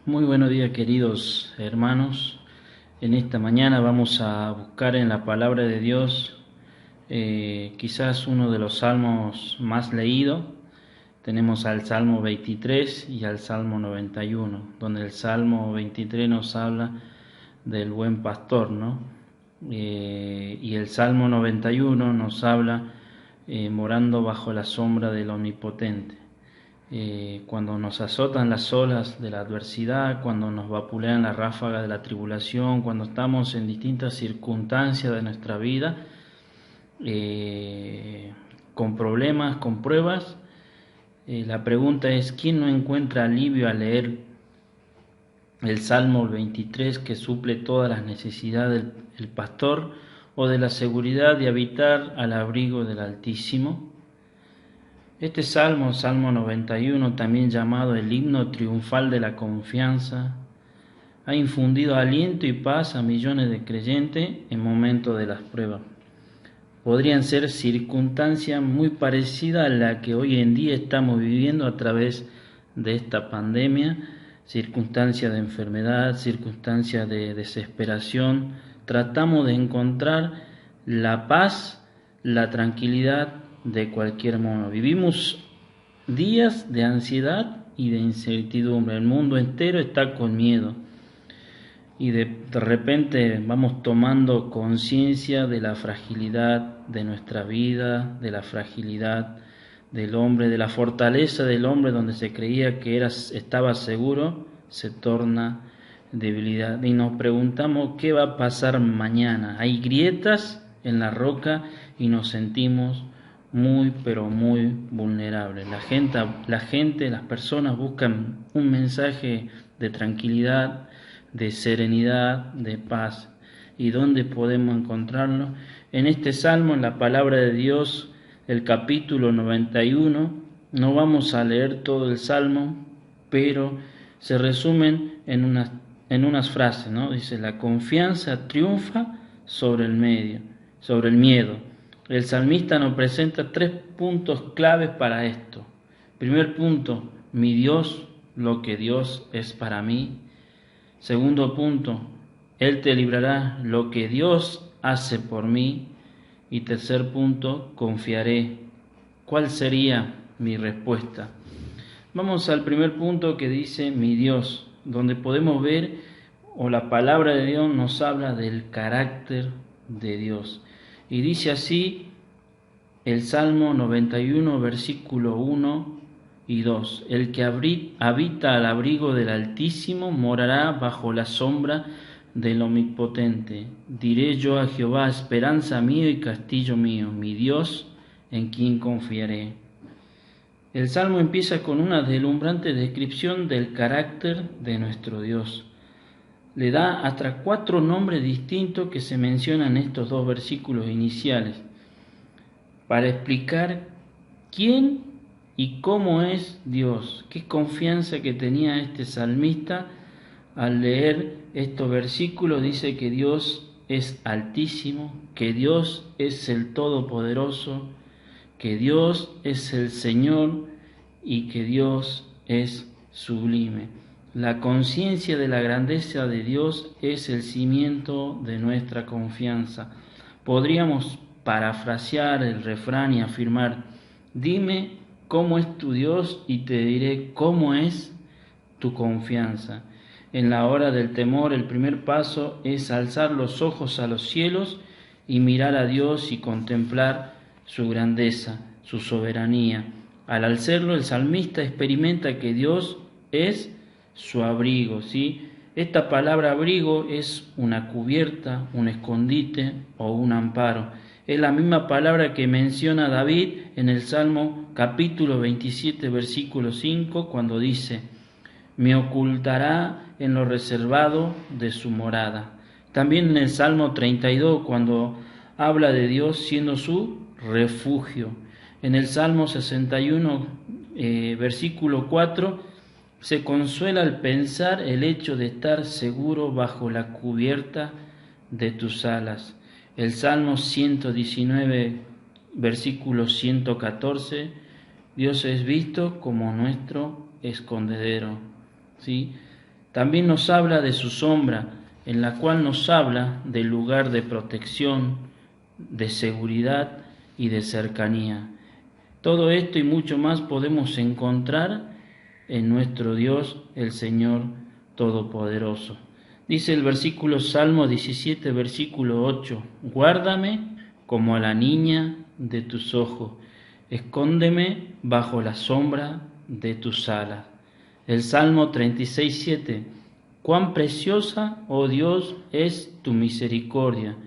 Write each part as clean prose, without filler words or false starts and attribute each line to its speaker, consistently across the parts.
Speaker 1: Muy buenos días, queridos hermanos. En esta mañana vamos a buscar en la palabra de Dios quizás uno de los salmos más leídos. Tenemos al Salmo 23 y al Salmo 91, donde el Salmo 23 nos habla del buen pastor, ¿no? Y el Salmo 91 nos habla morando bajo la sombra del Omnipotente. Cuando nos azotan las olas de la adversidad, cuando nos vapulean las ráfagas de la tribulación, cuando estamos en distintas circunstancias de nuestra vida, con problemas, con pruebas, la pregunta es: ¿quién no encuentra alivio al leer el Salmo 23, que suple todas las necesidades del pastor, o de la seguridad de habitar al abrigo del Altísimo? Este salmo, Salmo 91, también llamado el himno triunfal de la confianza, ha infundido aliento y paz a millones de creyentes en momentos de las pruebas. Podrían ser circunstancias muy parecidas a la que hoy en día estamos viviendo a través de esta pandemia, circunstancias de enfermedad, circunstancias de desesperación. Tratamos de encontrar la paz, la tranquilidad de cualquier modo. Vivimos días de ansiedad y de incertidumbre. El mundo entero está con miedo. Y de repente vamos tomando conciencia de la fragilidad de nuestra vida, de la fragilidad del hombre, de la fortaleza del hombre. Donde se creía que estaba seguro, se torna debilidad. Y nos preguntamos qué va a pasar mañana. Hay grietas en la roca y nos sentimos muy, pero muy vulnerables. Las personas buscan un mensaje de tranquilidad, de serenidad, de paz. ¿Y dónde podemos encontrarlo? En este salmo, en la palabra de Dios, el capítulo 91. No vamos a leer todo el salmo, pero se resumen en unas frases, ¿no? Dice: la confianza triunfa sobre el miedo. El salmista nos presenta 3 puntos claves para esto. Primer punto: mi Dios, lo que Dios es para mí. Segundo punto: Él te librará, lo que Dios hace por mí. Y tercer punto: confiaré. ¿Cuál sería mi respuesta? Vamos al primer punto, que dice mi Dios, donde podemos ver, o la palabra de Dios nos habla del carácter de Dios. Y dice así el Salmo 91, versículo 1 y 2: el que habita al abrigo del Altísimo morará bajo la sombra del Omnipotente. Diré yo a Jehová: esperanza mía y castillo mío, mi Dios, en quien confiaré. El Salmo empieza con una deslumbrante descripción del carácter de nuestro Dios. Le da hasta 4 nombres distintos que se mencionan en estos 2 versículos iniciales, para explicar quién y cómo es Dios. Qué confianza que tenía este salmista al leer estos versículos. Dice que Dios es altísimo, que Dios es el Todopoderoso, que Dios es el Señor y que Dios es sublime. La conciencia de la grandeza de Dios es el cimiento de nuestra confianza. Podríamos parafrasear el refrán y afirmar: dime cómo es tu Dios y te diré cómo es tu confianza. En la hora del temor, el primer paso es alzar los ojos a los cielos y mirar a Dios y contemplar su grandeza, su soberanía. Al hacerlo, el salmista experimenta que Dios es su abrigo, ¿sí? Esta palabra abrigo es una cubierta, un escondite o un amparo. Es la misma palabra que menciona David en el Salmo capítulo 27, versículo 5, cuando dice: me ocultará en lo reservado de su morada. También en el Salmo 32, cuando habla de Dios siendo su refugio. En el Salmo 61, versículo 4, se consuela al pensar el hecho de estar seguro bajo la cubierta de tus alas. El Salmo 119, versículo 114, Dios es visto como nuestro escondedero, ¿sí? También nos habla de su sombra, en la cual nos habla del lugar de protección, de seguridad y de cercanía. Todo esto y mucho más podemos encontrar en nuestro Dios, el Señor Todopoderoso. Dice el versículo Salmo 17, versículo 8, guárdame como a la niña de tus ojos, escóndeme bajo la sombra de tus alas. El Salmo 36, 7, cuán preciosa, oh Dios, es tu misericordia.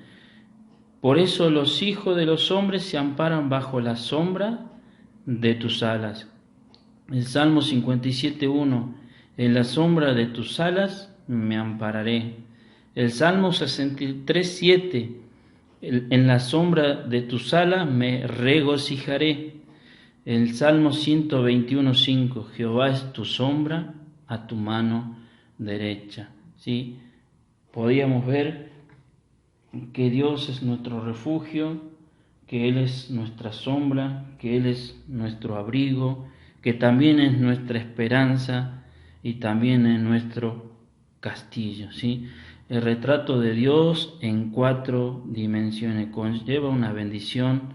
Speaker 1: Por eso los hijos de los hombres se amparan bajo la sombra de tus alas. El Salmo 57, 1, en la sombra de tus alas me ampararé. El Salmo 63, 7, en la sombra de tus alas me regocijaré. El Salmo 121, 5, Jehová es tu sombra a tu mano derecha. ¿Sí? Podíamos ver que Dios es nuestro refugio, que Él es nuestra sombra, que Él es nuestro abrigo, que también es nuestra esperanza y también es nuestro castillo. ¿Sí? El retrato de Dios en 4 dimensiones conlleva una bendición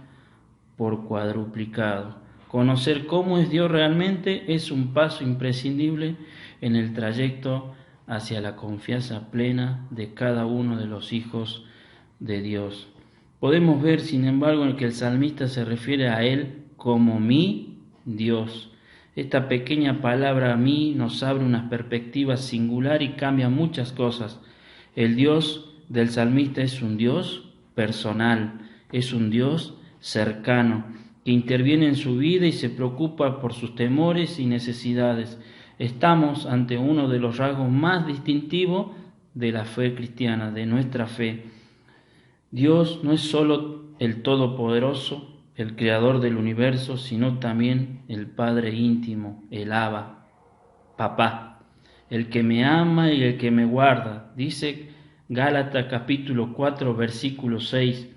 Speaker 1: por cuadruplicado. Conocer cómo es Dios realmente es un paso imprescindible en el trayecto hacia la confianza plena de cada uno de los hijos de Dios. Podemos ver, sin embargo, que el salmista se refiere a Él como mi Dios. Esta pequeña palabra mí nos abre una perspectiva singular y cambia muchas cosas. El Dios del salmista es un Dios personal, es un Dios cercano, que interviene en su vida y se preocupa por sus temores y necesidades. Estamos ante uno de los rasgos más distintivos de la fe cristiana, de nuestra fe. Dios no es solo el Todopoderoso, el Creador del universo, sino también el Padre íntimo, el Abba, Papá, el que me ama y el que me guarda. Dice Gálatas capítulo 4, versículo 6,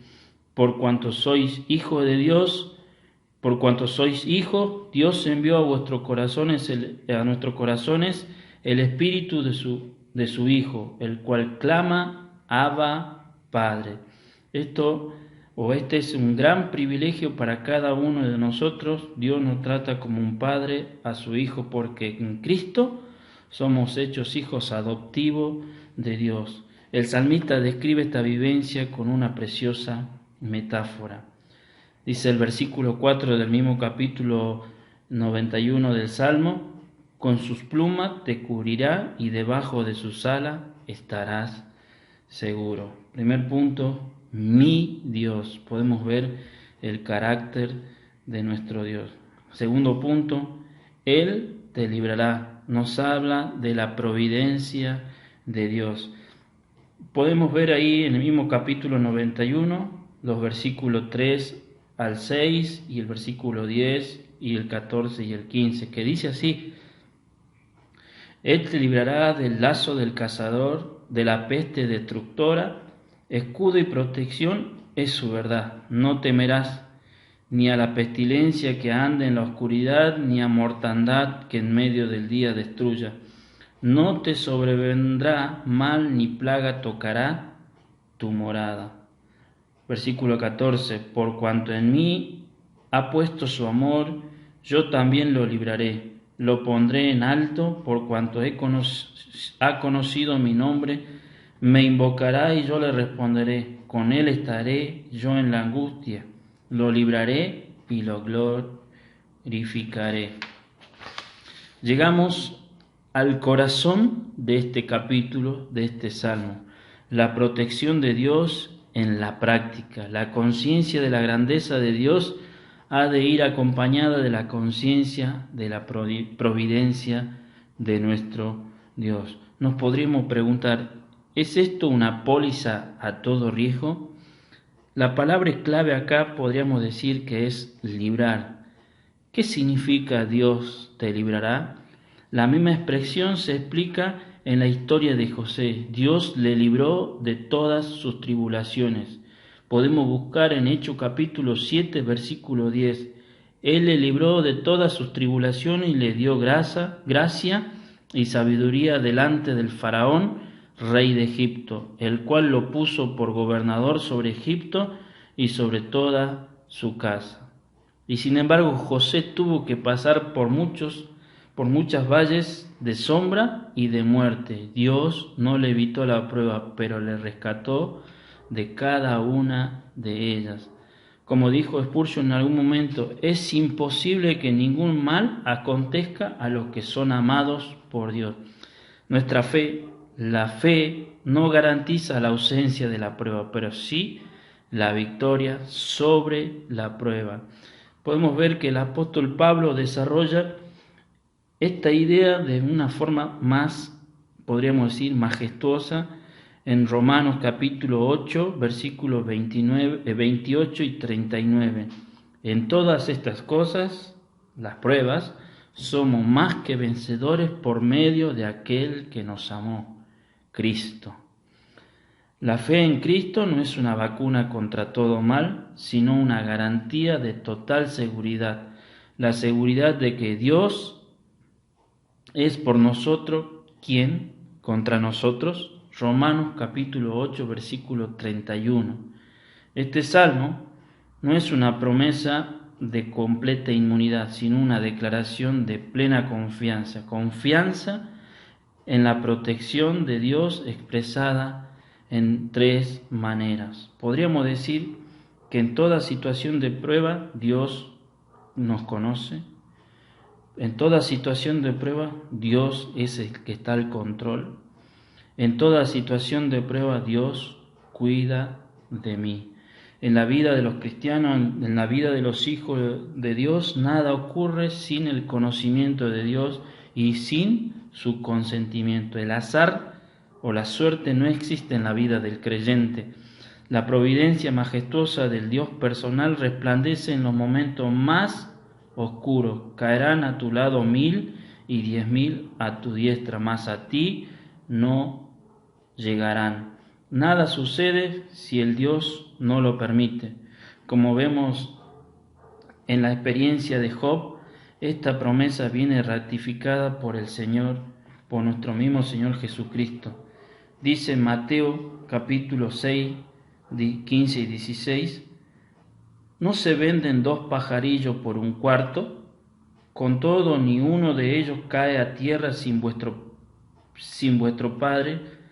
Speaker 1: por cuanto sois hijos de Dios, por cuanto sois hijos, Dios envió a nuestros corazones el Espíritu de su Hijo, el cual clama, Abba, Padre. Este es un gran privilegio para cada uno de nosotros. Dios nos trata como un padre a su Hijo, porque en Cristo somos hechos hijos adoptivos de Dios. El salmista describe esta vivencia con una preciosa metáfora. Dice el versículo 4 del mismo capítulo 91 del Salmo, con sus plumas te cubrirá y debajo de sus alas estarás seguro. Primer punto, mi Dios. Podemos ver el carácter de nuestro Dios. Segundo punto, Él te librará. Nos habla de la providencia de Dios. Podemos ver ahí en el mismo capítulo 91 los versículos 3 al 6 y el versículo 10 y el 14 y el 15, que dice así: Él te librará del lazo del cazador, de la peste destructora, escudo y protección es su verdad. No temerás ni a la pestilencia que ande en la oscuridad, ni a mortandad que en medio del día destruya. No te sobrevendrá mal, ni plaga tocará tu morada. Versículo 14, por cuanto en mí ha puesto su amor, yo también lo libraré, lo pondré en alto, por cuanto ha conocido mi nombre, me invocará y yo le responderé, con él estaré yo en la angustia, lo libraré y lo glorificaré. Llegamos al corazón de este capítulo, de este salmo, la protección de Dios en la práctica. La conciencia de la grandeza de Dios ha de ir acompañada de la conciencia de la providencia de nuestro Dios. Nos podríamos preguntar, ¿es esto una póliza a todo riesgo? La palabra clave acá podríamos decir que es librar. ¿Qué significa Dios te librará? La misma expresión se explica en la historia de José. Dios le libró de todas sus tribulaciones. Podemos buscar en Hechos capítulo 7, versículo 10. Él le libró de todas sus tribulaciones y le dio gracia y sabiduría delante del faraón, rey de Egipto, el cual lo puso por gobernador sobre Egipto y sobre toda su casa. Y sin embargo José tuvo que pasar por muchas valles de sombra y de muerte. Dios no le evitó la prueba, pero le rescató de cada una de ellas. Como dijo Spurgeon en algún momento, es imposible que ningún mal acontezca a los que son amados por Dios. Nuestra fe, la fe no garantiza la ausencia de la prueba, pero sí la victoria sobre la prueba. Podemos ver que el apóstol Pablo desarrolla esta idea de una forma más, podríamos decir, majestuosa en Romanos capítulo 8, versículos 28 y 39. En todas estas cosas, las pruebas, somos más que vencedores por medio de aquel que nos amó, Cristo. La fe en Cristo no es una vacuna contra todo mal, sino una garantía de total seguridad. La seguridad de que Dios es por nosotros quien contra nosotros. Romanos capítulo 8, versículo 31. Este salmo no es una promesa de completa inmunidad, sino una declaración de plena confianza. Confianza en la protección de Dios expresada en tres maneras. Podríamos decir que en toda situación de prueba Dios nos conoce. En toda situación de prueba Dios es el que está al control. En toda situación de prueba Dios cuida de mí. En la vida de los cristianos, en la vida de los hijos de Dios, nada ocurre sin el conocimiento de Dios y sin su consentimiento. El azar o la suerte no existe en la vida del creyente. La providencia majestuosa del Dios personal resplandece en los momentos más oscuros. Caerán a tu lado 1000 y 10.000 a tu diestra, mas a ti no llegarán. Nada sucede si el Dios no lo permite. Como vemos en la experiencia de Job, esta promesa viene ratificada por el Señor, por nuestro mismo Señor Jesucristo. Dice Mateo capítulo 6, 15 y 16, ¿no se venden 2 pajarillos por un cuarto? Con todo, ni uno de ellos cae a tierra sin vuestro Padre,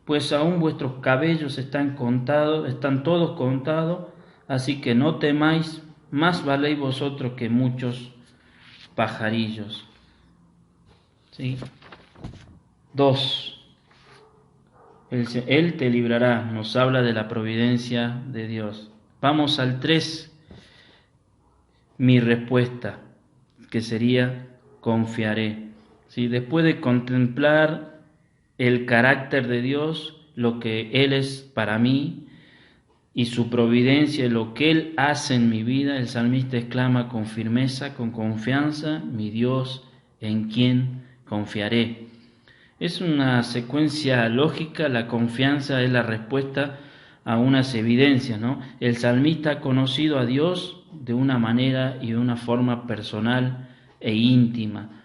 Speaker 1: pues aún vuestros cabellos están todos contados, así que no temáis, más valéis vosotros que muchos pajarillos. ¿Sí? 2. Él te librará, nos habla de la providencia de Dios. Vamos al 3, mi respuesta, que sería confiaré. ¿Sí? Después de contemplar el carácter de Dios, lo que Él es para mí y su providencia, lo que Él hace en mi vida, el salmista exclama con firmeza, con confianza, mi Dios, en quien confiaré. Es una secuencia lógica, la confianza es la respuesta a unas evidencias, ¿no? El salmista ha conocido a Dios de una manera y de una forma personal e íntima.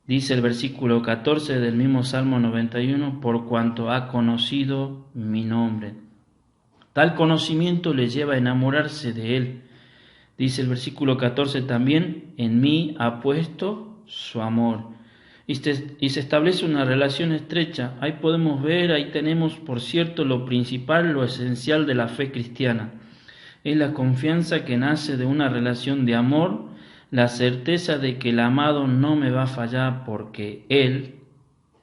Speaker 1: Dice el versículo 14 del mismo Salmo 91, por cuanto ha conocido mi nombre. Tal conocimiento le lleva a enamorarse de Él. Dice el versículo 14 también, en mí ha puesto su amor. Y se establece una relación estrecha. Ahí podemos ver, ahí tenemos, por cierto, lo principal, lo esencial de la fe cristiana. Es la confianza que nace de una relación de amor, la certeza de que el amado no me va a fallar porque Él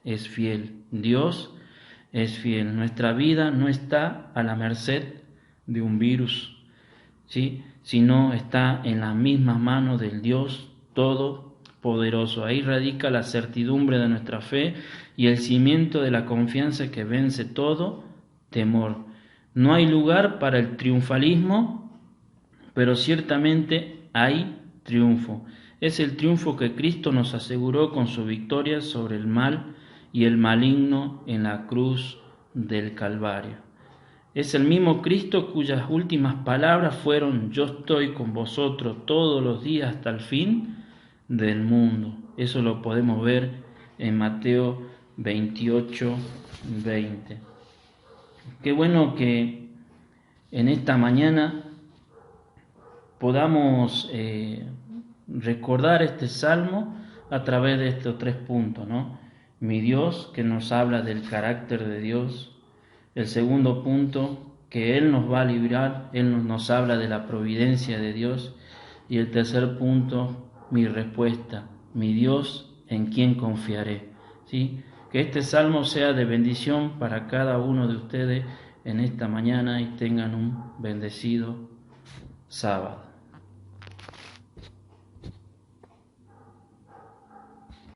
Speaker 1: es fiel. Dios es fiel. Nuestra vida no está a la merced de un virus, ¿sí? Sino está en las mismas manos del Dios Todopoderoso. Ahí radica la certidumbre de nuestra fe y el cimiento de la confianza que vence todo temor. No hay lugar para el triunfalismo, pero ciertamente hay triunfo. Es el triunfo que Cristo nos aseguró con su victoria sobre el mal y el maligno en la cruz del Calvario. Es el mismo Cristo cuyas últimas palabras fueron: yo estoy con vosotros todos los días hasta el fin del mundo. Eso lo podemos ver en Mateo 28, 20. Qué bueno que en esta mañana podamos recordar este salmo a través de estos 3 puntos, ¿no? Mi Dios, que nos habla del carácter de Dios. El segundo punto, que Él nos va a librar, Él nos habla de la providencia de Dios. Y el tercer punto, mi respuesta, mi Dios, en quien confiaré. ¿Sí? Que este salmo sea de bendición para cada uno de ustedes en esta mañana y tengan un bendecido sábado.